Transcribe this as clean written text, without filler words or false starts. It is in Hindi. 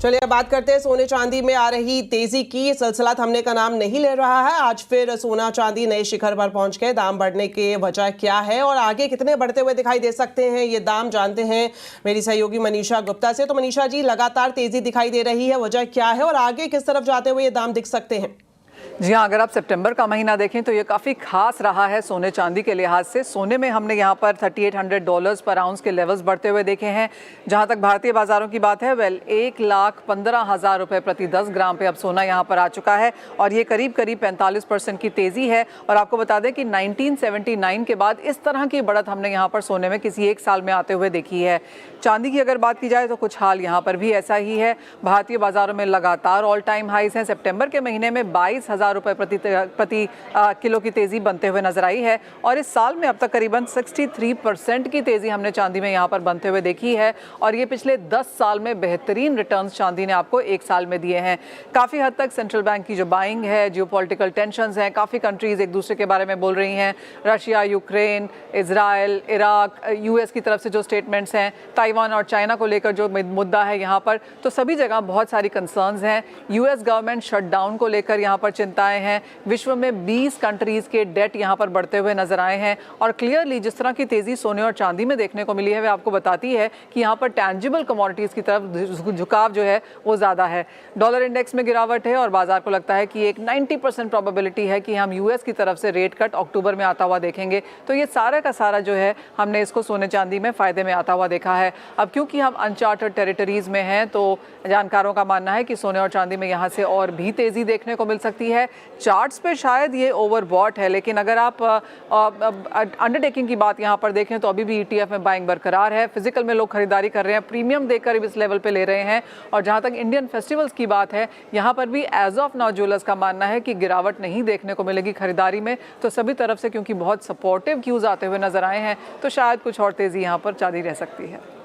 चलिए अब बात करते हैं सोने चांदी में आ रही तेजी की। सिलसिला थमने का नाम नहीं ले रहा है। आज फिर सोना चांदी नए शिखर पर पहुंच गए। दाम बढ़ने की वजह क्या है और आगे कितने बढ़ते हुए दिखाई दे सकते हैं ये दाम, जानते हैं मेरी सहयोगी मनीषा गुप्ता से। तो मनीषा जी, लगातार तेजी दिखाई दे रही है, वजह क्या है और आगे किस तरफ जाते हुए ये दाम दिख सकते हैं? जी हाँ, अगर आप सितंबर का महीना देखें तो ये काफ़ी खास रहा है सोने चांदी के लिहाज से। सोने में हमने यहाँ पर $3800 पर आउंस के लेवल्स बढ़ते हुए देखे हैं। जहाँ तक भारतीय बाजारों की बात है, 1,15,000 रुपये प्रति 10 ग्राम पे अब सोना यहाँ पर आ चुका है और ये करीब 45% की तेज़ी है। और आपको बता दें कि 1979 के बाद इस तरह की बढ़त हमने यहाँ पर सोने में किसी एक साल में आते हुए देखी है। चांदी की अगर बात की जाए तो कुछ हाल यहाँ पर भी ऐसा ही है। भारतीय बाजारों में लगातार ऑल टाइम हाइज हैं। सितंबर के महीने में 22,000 रुपये प्रति किलो की तेज़ी बनते हुए नजर आई है और इस साल में अब तक करीबन 63% की तेज़ी हमने चांदी में यहाँ पर बनते हुए देखी है। और ये पिछले 10 साल में बेहतरीन रिटर्न्स चांदी ने आपको एक साल में दिए हैं। काफ़ी हद तक सेंट्रल बैंक की जो बाइंग है, जियोपॉलिटिकल टेंशंस हैं, काफ़ी कंट्रीज़ एक दूसरे के बारे में बोल रही हैं। Russia, Ukraine, Israel, Iraq, US की तरफ से जो स्टेटमेंट्स हैं, ताइवान और चाइना को लेकर जो मुद्दा है यहाँ पर, तो सभी जगह बहुत सारी कंसर्न्स हैं। यूएस गवर्नमेंट शटडाउन को लेकर यहाँ पर चिंताएं हैं। विश्व में 20 कंट्रीज के डेट यहाँ पर बढ़ते हुए नजर आए हैं और क्लियरली जिस तरह की तेजी सोने और चांदी में देखने को मिली है, वह आपको बताती है कि यहाँ पर टैंजिबल कमोडिटीज की तरफ झुकाव जो है वो ज्यादा है। डॉलर इंडेक्स में गिरावट है और बाजार को लगता है कि एक 90% प्रोबेबिलिटी है कि हम यूएस की तरफ से रेट कट अक्टूबर में आता हुआ देखेंगे। तो ये सारा का सारा जो है हमने इसको सोने चांदी में फायदे में आता हुआ देखा है। अब क्योंकि हम अनचार्टर्ड टेरिटरीज में हैं तो जानकारों का मानना है कि सोने और चांदी में यहाँ से और भी तेजी देखने को मिल सकती है। चार्ट्स पे शायद ये ओवरबॉट है, लेकिन अगर आप अंडरटेकिंग की बात यहाँ पर देखें तो अभी भी ईटीएफ में बाइंग बरकरार है। फिजिकल में लोग खरीदारी कर रहे हैं, प्रीमियम देकर इस लेवल पे ले रहे हैं। और जहाँ तक इंडियन फेस्टिवल्स की बात है, यहाँ पर भी एज ऑफ नाउ ज्वेलर्स का मानना है कि गिरावट नहीं देखने को मिलेगी खरीदारी में। तो सभी तरफ से क्योंकि बहुत सपोर्टिव क्यूज आते हुए नजर आए हैं, तो शायद कुछ और तेजी यहाँ पर जारी रह सकती है।